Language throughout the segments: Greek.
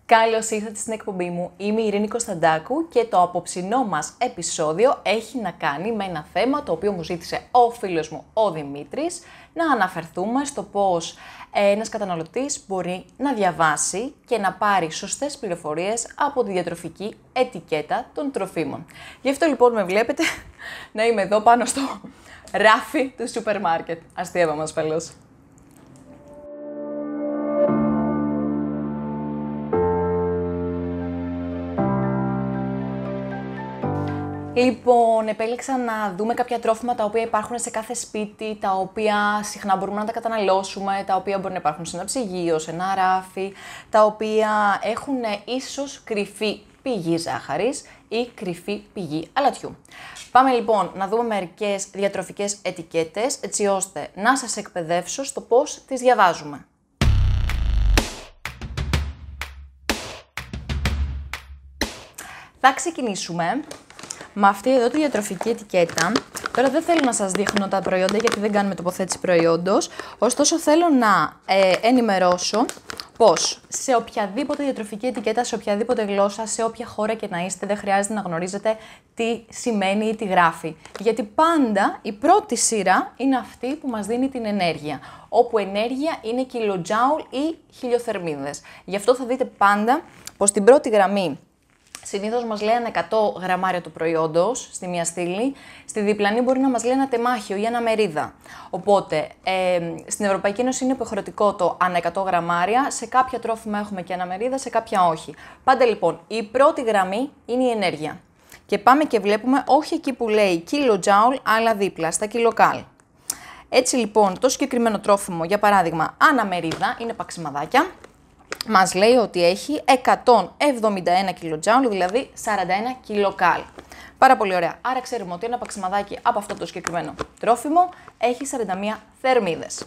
Καλώς ήρθατε στην εκπομπή μου. Είμαι η Ειρήνη Κωνσταντάκου και το απόψινό μας επεισόδιο έχει να κάνει με ένα θέμα το οποίο μου ζήτησε ο φίλος μου ο Δημήτρης, να αναφερθούμε στο πώς ένας καταναλωτής μπορεί να διαβάσει και να πάρει σωστές πληροφορίες από τη διατροφική ετικέτα των τροφίμων. Γι' αυτό λοιπόν με βλέπετε να είμαι εδώ πάνω στο ράφι του σούπερ μάρκετ. Αστείευα μας ασφαλώς. Λοιπόν, επέλεξα να δούμε κάποια τρόφιμα τα οποία υπάρχουν σε κάθε σπίτι, τα οποία συχνά μπορούμε να τα καταναλώσουμε, τα οποία μπορεί να υπάρχουν σε ένα ψυγείο, σε ένα ράφι, τα οποία έχουν ίσως κρυφή πηγή ζάχαρης ή κρυφή πηγή αλατιού. Πάμε λοιπόν να δούμε μερικές διατροφικές ετικέτες, έτσι ώστε να σας εκπαιδεύσω στο πώς τις διαβάζουμε. Θα ξεκινήσουμε με αυτή εδώ τη διατροφική ετικέτα. Τώρα δεν θέλω να σας δείχνω τα προϊόντα γιατί δεν κάνουμε τοποθέτηση προϊόντος, ωστόσο θέλω να ενημερώσω πως σε οποιαδήποτε διατροφική ετικέτα, σε οποιαδήποτε γλώσσα, σε όποια χώρα και να είστε, δεν χρειάζεται να γνωρίζετε τι σημαίνει ή τι γράφει. Γιατί πάντα η πρώτη σειρά είναι αυτή που μας δίνει την ενέργεια, όπου ενέργεια είναι κιλοτζάουλ ή χιλιοθερμίδες. Γι' αυτό θα δείτε πάντα πως στην πρώτη γραμμή συνήθως μας λέει ένα 100 γραμμάρια του προϊόντος στη μία στήλη, στη διπλανή μπορεί να μας λέει ένα τεμάχιο ή ένα μερίδα. Οπότε, στην Ευρωπαϊκή Ένωση είναι υποχρεωτικό το ανά 100 γραμμάρια, σε κάποια τρόφιμα έχουμε και ένα μερίδα, σε κάποια όχι. Πάντα λοιπόν, η πρώτη γραμμή είναι η ενέργεια. Και πάμε και βλέπουμε όχι εκεί που λέει kilojoule, αλλά δίπλα, στα kilokal. Έτσι λοιπόν, το συγκεκριμένο τρόφιμο, για παράδειγμα, ανά μερίδα, είναι παξιμαδάκια. Μας λέει ότι έχει 171 κιλοτζάουλ, δηλαδή 41 κιλοκάλ. Πάρα πολύ ωραία. Άρα ξέρουμε ότι ένα παξιμαδάκι από αυτό το συγκεκριμένο τρόφιμο έχει 41 θερμίδες.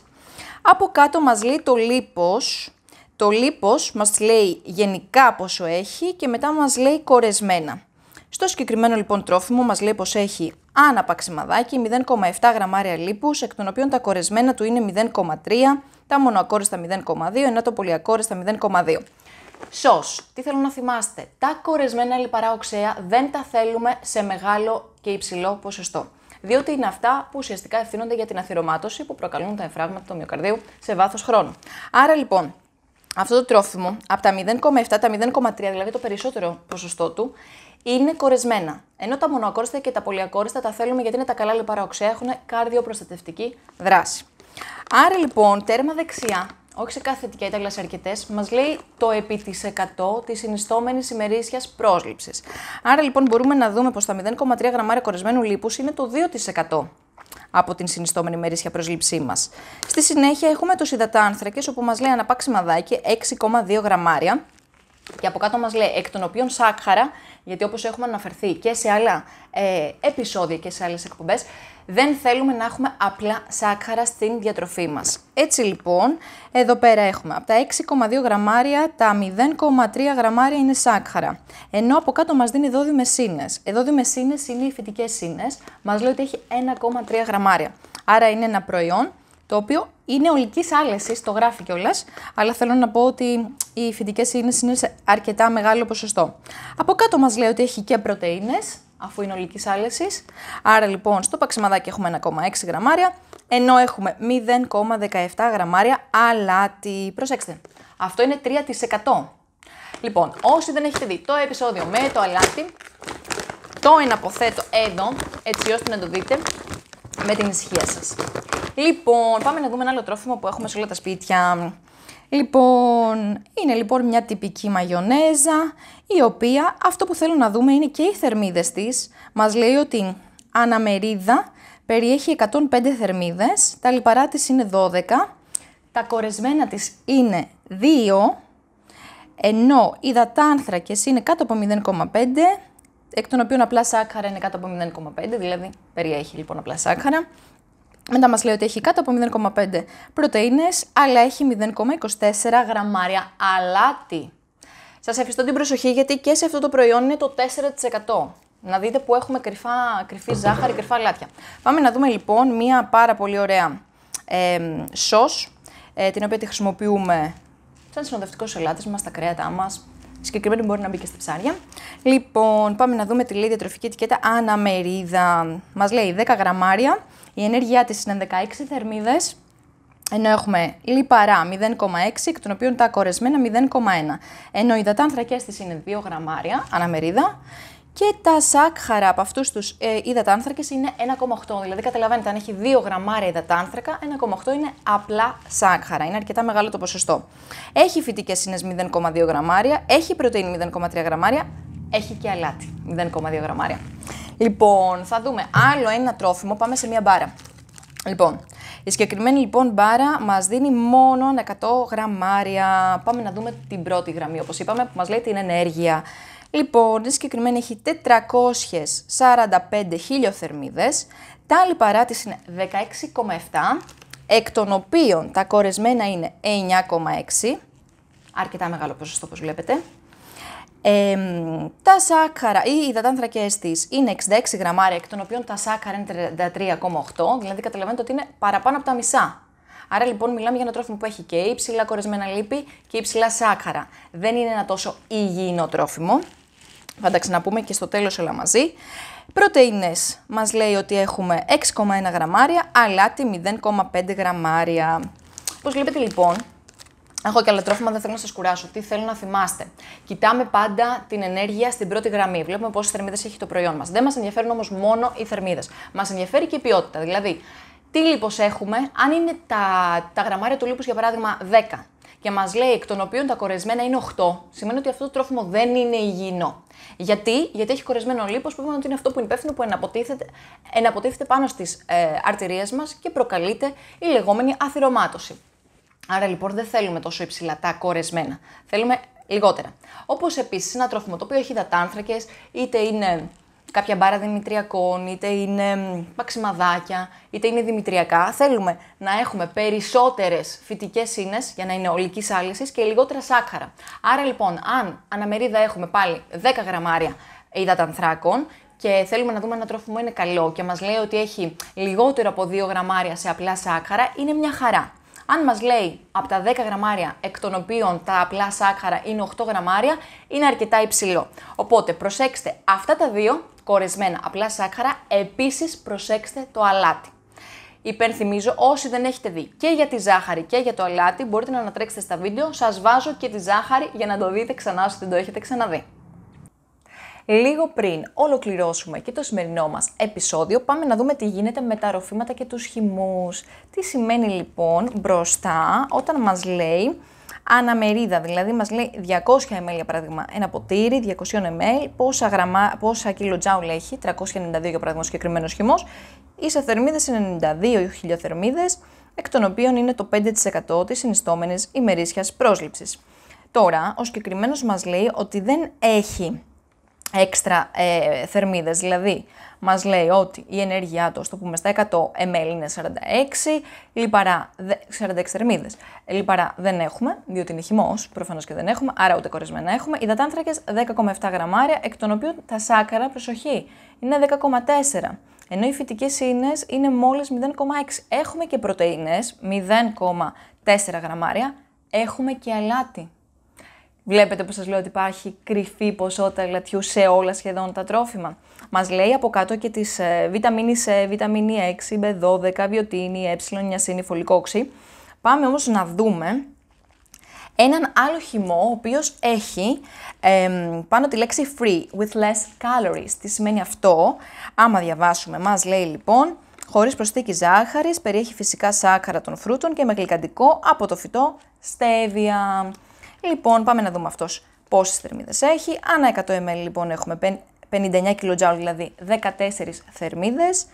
Από κάτω μας λέει το λίπος. Το λίπος μας λέει γενικά πόσο έχει και μετά μας λέει κορεσμένα. Στο συγκεκριμένο λοιπόν τρόφιμο μας λέει πως έχει ανά παξιμαδάκι 0,7 γραμμάρια λίπους, εκ των οποίων τα κορεσμένα του είναι 0,3, τα μονοακόριστα 0,2, ενώ το πολυακόριστα 0,2. Σως, τι θέλω να θυμάστε, τα κορεσμένα λιπαρά οξέα δεν τα θέλουμε σε μεγάλο και υψηλό ποσοστό. Διότι είναι αυτά που ουσιαστικά ευθύνονται για την αθυρωμάτωση που προκαλούν τα εμφράγματα του μυοκαρδίου σε βάθος χρόνου. Άρα λοιπόν, αυτό το τρόφιμο από τα 0,7, τα 0,3, δηλαδή το περισσότερο ποσοστό του, είναι κορεσμένα. Ενώ τα μονοακόριστα και τα πολυακόριστα τα θέλουμε γιατί είναι τα καλά λιπαρά οξέα, έχουν καρδιοπροστατευτική δράση. Άρα λοιπόν, τέρμα δεξιά, όχι σε κάθε ετικέτα, αλλά σε αρκετές, μας λέει το επί της 100 της συνιστόμενης ημερήσιας πρόσληψης. Άρα λοιπόν μπορούμε να δούμε πως τα 0,3 γραμμάρια κορεσμένου λίπους είναι το 2% από την συνιστόμενη ημερήσια προσλήψή μας. Στη συνέχεια έχουμε τους υδατάνθρακες, όπου μας λέει ένα παξιμαδάκι 6,2 γραμμάρια. Και από κάτω μας λέει εκ των οποίων σάκχαρα, γιατί όπως έχουμε αναφερθεί και σε άλλα επεισόδια και σε άλλες εκπομπές, δεν θέλουμε να έχουμε απλά σάκχαρα στην διατροφή μας. Έτσι λοιπόν, εδώ πέρα έχουμε από τα 6,2 γραμμάρια, τα 0,3 γραμμάρια είναι σάκχαρα. Ενώ από κάτω μας δίνει δόδυμες ίνες. Δόδυμες ίνες είναι οι φυτικές ίνες, μας λέει ότι έχει 1,3 γραμμάρια. Άρα είναι ένα προϊόν το οποίο είναι ολικής άλεσης, το γράφει κιόλας, αλλά θέλω να πω ότι οι φυτικές ίνες είναι σε αρκετά μεγάλο ποσοστό. Από κάτω μας λέει ότι έχει και πρωτεΐνες, αφού είναι ολικής άλεσης. Άρα λοιπόν στο παξιμαδάκι έχουμε 1,6 γραμμάρια, ενώ έχουμε 0,17 γραμμάρια αλάτι. Προσέξτε, αυτό είναι 3%. Λοιπόν, όσοι δεν έχετε δει το επεισόδιο με το αλάτι, το εναποθέτω εδώ, έτσι ώστε να το δείτε με την ησυχία σας. Λοιπόν, πάμε να δούμε ένα άλλο τρόφιμο που έχουμε σε όλα τα σπίτια. Λοιπόν, είναι λοιπόν μια τυπική μαγιονέζα, η οποία αυτό που θέλω να δούμε είναι και οι θερμίδες της. Μας λέει ότι αναμερίδα περιέχει 105 θερμίδες, τα λιπαρά της είναι 12, τα κορεσμένα της είναι 2, ενώ οι υδατάνθρακες είναι κάτω από 0,5, εκ των οποίων απλά σάκχαρα είναι κάτω από 0,5, δηλαδή περιέχει λοιπόν απλά σάκχαρα. Μετά μας λέει ότι έχει κάτω από 0,5 πρωτεΐνες, αλλά έχει 0,24 γραμμάρια αλάτι. Σας ευχαριστώ την προσοχή γιατί και σε αυτό το προϊόν είναι το 4%. Να δείτε που έχουμε κρυφή ζάχαρη, κρυφά αλάτια. Πάμε να δούμε λοιπόν μία πάρα πολύ ωραία σος, την οποία τη χρησιμοποιούμε σαν συνοδευτικό σελάτες μας, στα κρέατά μας, Συγκεκριμένα μπορεί να μπει και στα ψάρια. Λοιπόν, πάμε να δούμε τη λέει διατροφική ετικέτα αναμερίδα. Μας λέει 10 γραμμάρια, η ενέργειά της είναι 16 θερμίδες, ενώ έχουμε λιπαρά 0,6, εκ των οποίων τα κορεσμένα 0,1. Ενώ οι υδατάνθρακες της είναι 2 γραμμάρια αναμερίδα και τα σάκχαρα από αυτούς τους υδατάνθρακες είναι 1,8. Δηλαδή, καταλαβαίνετε, αν έχει 2 γραμμάρια υδατάνθρακα, 1,8 είναι απλά σάκχαρα. Είναι αρκετά μεγάλο το ποσοστό. Έχει φυτικές ίνες 0,2 γραμμάρια, έχει πρωτεΐνη 0,3 γραμμάρια, έχει και αλάτι 0,2 γραμμάρια. Λοιπόν, θα δούμε άλλο ένα τρόφιμο, πάμε σε μία μπάρα. Λοιπόν, η συγκεκριμένη λοιπόν μπάρα μας δίνει μόνο 100 γραμμάρια. Πάμε να δούμε την πρώτη γραμμή, όπως είπαμε, που μας λέει την ενέργεια. Λοιπόν, η συγκεκριμένη έχει 445 χιλιοθερμίδες, τα λιπαρά της είναι 16,7, εκ των οποίων τα κορεσμένα είναι 9,6, αρκετά μεγάλο ποσοστό όπως βλέπετε. Τα σάκχαρα ή οι υδατάνθρακες της είναι 66 γραμμάρια, εκ των οποίων τα σάκχαρα είναι 33,8, δηλαδή καταλαβαίνετε ότι είναι παραπάνω από τα μισά. Άρα λοιπόν μιλάμε για ένα τρόφιμο που έχει και υψηλά κορεσμένα λίπη και υψηλά σάκχαρα. Δεν είναι ένα τόσο υγιεινό τρόφιμο. Θα τα ξαναπούμε και στο τέλος όλα μαζί. Πρωτεΐνες μας λέει ότι έχουμε 6,1 γραμμάρια, αλάτι 0,5 γραμμάρια. Όπως βλέπετε λοιπόν, έχω και άλλα τρόφιμα, δεν θέλω να σας κουράσω. Τι θέλω να θυμάστε. Κοιτάμε πάντα την ενέργεια στην πρώτη γραμμή. Βλέπουμε πόσες θερμίδες έχει το προϊόν μας. Δεν μας ενδιαφέρουν όμως μόνο οι θερμίδες. Μας ενδιαφέρει και η ποιότητα. Δηλαδή, τι λίπος έχουμε, αν είναι τα γραμμάρια του λίπους για παράδειγμα 10 και μας λέει εκ των οποίων τα κορεσμένα είναι 8, σημαίνει ότι αυτό το τρόφιμο δεν είναι υγιεινό. Γιατί έχει κορεσμένο λίπος που είπαμε ότι είναι αυτό που είναι υπεύθυνο που εναποτίθεται πάνω στις αρτηρίες μας και προκαλείται η λεγόμενη αθυρομάτωση. Άρα λοιπόν δεν θέλουμε τόσο υψηλά τα κορεσμένα, θέλουμε λιγότερα. Όπως επίσης ένα τρόφιμο το οποίο έχει υδατάνθρακες, είτε είναι κάποια μπάρα δημητριακών, είτε είναι παξιμαδάκια, είτε είναι δημητριακά, θέλουμε να έχουμε περισσότερες φυτικές ίνες για να είναι ολικής άλυσης και λιγότερα σάκχαρα. Άρα λοιπόν, αν αναμερίδα έχουμε πάλι 10 γραμμάρια υδατανθράκων και θέλουμε να δούμε ένα τρόφιμο είναι καλό και μας λέει ότι έχει λιγότερο από 2 γραμμάρια σε απλά σάκχαρα, είναι μια χαρά. Αν μας λέει από τα 10 γραμμάρια, εκ των οποίων τα απλά σάκχαρα είναι 8 γραμμάρια, είναι αρκετά υψηλό. Οπότε προσέξτε αυτά τα δύο κορεσμένα απλά σάκχαρα, επίσης προσέξτε το αλάτι. Υπενθυμίζω, όσοι δεν έχετε δει και για τη ζάχαρη και για το αλάτι, μπορείτε να ανατρέξετε στα βίντεο, σας βάζω και τη ζάχαρη για να το δείτε ξανά όσοι δεν το έχετε ξαναδεί. Λίγο πριν ολοκληρώσουμε και το σημερινό μας επεισόδιο, πάμε να δούμε τι γίνεται με τα ροφήματα και τους χυμούς. Τι σημαίνει λοιπόν μπροστά όταν μας λέει αναμερίδα, δηλαδή μας λέει 200 ml για παράδειγμα ένα ποτήρι, 200 ml, πόσα κιλοτζάουλ έχει, 392 για παράδειγμα συγκεκριμένος χυμός, ή σε θερμίδες είναι 92 χιλιοθερμίδες, εκ των οποίων είναι το 5% της συνιστόμενης ημερήσιας πρόσληψης. Τώρα, ο συγκεκριμένος μας λέει ότι δεν έχει έξτρα θερμίδες, δηλαδή μας λέει ότι η ενέργειά του, το πούμε στα 100 ml είναι 46, λιπαρά, 46 θερμίδες. Λιπαρά δεν έχουμε, διότι είναι χυμός, προφανώς και δεν έχουμε, άρα ούτε κορεσμένα έχουμε. Υδατάνθρακες 10,7 γραμμάρια, εκ των οποίων τα σάκχαρα, προσοχή, είναι 10,4. Ενώ οι φυτικές ίνες είναι μόλις 0,6. Έχουμε και πρωτεΐνες, 0,4 γραμμάρια, έχουμε και αλάτι. Βλέπετε που σας λέω ότι υπάρχει κρυφή ποσότητα ελατιού σε όλα σχεδόν τα τρόφιμα. Μας λέει από κάτω και τις βιταμίνη C, βιταμίνη 6, B12, βιοτίνη, νιασίνη, φωλικό οξύ. Πάμε όμως να δούμε έναν άλλο χυμό, ο οποίος έχει πάνω τη λέξη free, with less calories. Τι σημαίνει αυτό? Άμα διαβάσουμε, μας λέει λοιπόν, χωρίς προσθήκη ζάχαρης, περιέχει φυσικά σάκχαρα των φρούτων και με γλυκαντικό από το φυτό στέβια. Λοιπόν, πάμε να δούμε αυτός πόσες θερμίδες έχει. Ανά 100 ml λοιπόν έχουμε 59 kJ, δηλαδή 14 θερμίδες.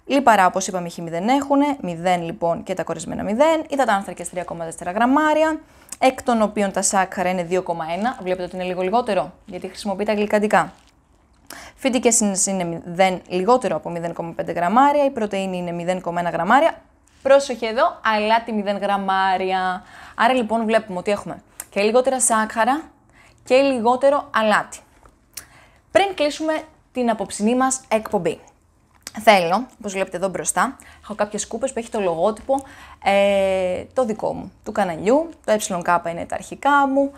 Λιπαρά, όπως είπαμε, χ0 έχουν, 0 λοιπόν και τα κορεσμένα 0. Υδατάνθρακες 3,4 γραμμάρια, εκ των οποίων τα σάκχαρα είναι 2,1. Βλέπετε ότι είναι λίγο λιγότερο, γιατί χρησιμοποιεί τα γλυκαντικά. Φυτικές ίνες είναι 0, λιγότερο από 0,5 γραμμάρια, η πρωτεΐνη είναι 0,1 γραμμάρια. Πρόσοχη εδώ, αλάτι 0 γραμμάρια. Άρα λοιπόν βλέπουμε ότι έχουμε και λιγότερα σάκχαρα και λιγότερο αλάτι. Πριν κλείσουμε την απόψινή μας εκπομπή, θέλω, όπως βλέπετε εδώ μπροστά, έχω κάποιες σκούπες που έχει το λογότυπο το δικό μου, του καναλιού, το ΕΚ είναι τα αρχικά μου,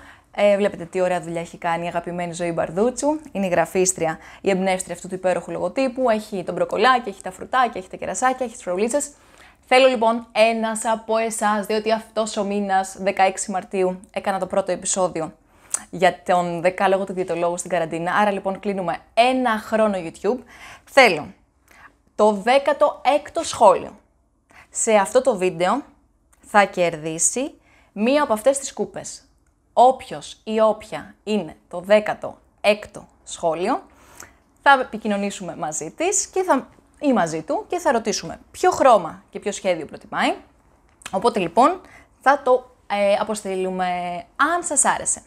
Βλέπετε τι ωραία δουλειά έχει κάνει η αγαπημένη Ζωή Μπαρδούτσου. Είναι η γραφίστρια, η εμπνεύστρια αυτού του υπέροχου λογοτύπου. Έχει τον μπροκολάκι, έχει τα φρουτάκια, έχει τα κερασάκια, έχει τις φραουλίτσες. Θέλω λοιπόν ένας από εσάς, διότι αυτός ο μήνας, 16 Μαρτίου, έκανα το πρώτο επεισόδιο για τον δεκάλογο του διαιτολόγου στην καραντίνα. Άρα λοιπόν κλείνουμε 1 χρόνο YouTube. Θέλω το 16ο σχόλιο. Σε αυτό το βίντεο θα κερδίσει μία από αυτές τις κούπες. Όποιος ή όποια είναι το 16ο σχόλιο, θα επικοινωνήσουμε μαζί της ή μαζί του και θα ρωτήσουμε ποιο χρώμα και ποιο σχέδιο προτιμάει. Οπότε λοιπόν θα το αποστείλουμε. Αν σας άρεσε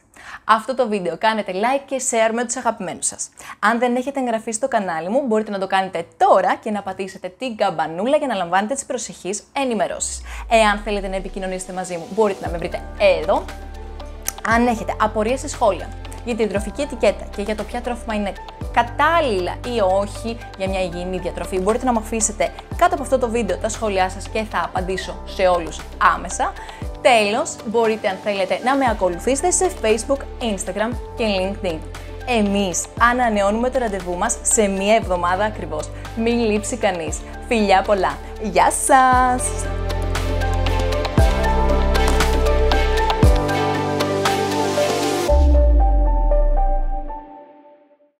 αυτό το βίντεο, κάνετε like και share με τους αγαπημένους σας. Αν δεν έχετε εγγραφεί στο κανάλι μου, μπορείτε να το κάνετε τώρα και να πατήσετε την καμπανούλα για να λαμβάνετε τις προσεχείς ενημερώσεις. Εάν θέλετε να επικοινωνήσετε μαζί μου, μπορείτε να με βρείτε εδώ. Αν έχετε απορίες σε σχόλια για την διατροφική ετικέτα και για το ποια τρόφιμα είναι κατάλληλα ή όχι για μια υγιεινή διατροφή, μπορείτε να μου αφήσετε κάτω από αυτό το βίντεο τα σχόλιά σας και θα απαντήσω σε όλους άμεσα. Τέλος, μπορείτε αν θέλετε να με ακολουθήσετε σε Facebook, Instagram και LinkedIn. Εμείς ανανεώνουμε το ραντεβού μας σε μία εβδομάδα ακριβώς. Μην λείψει κανείς. Φιλιά πολλά. Γεια σας!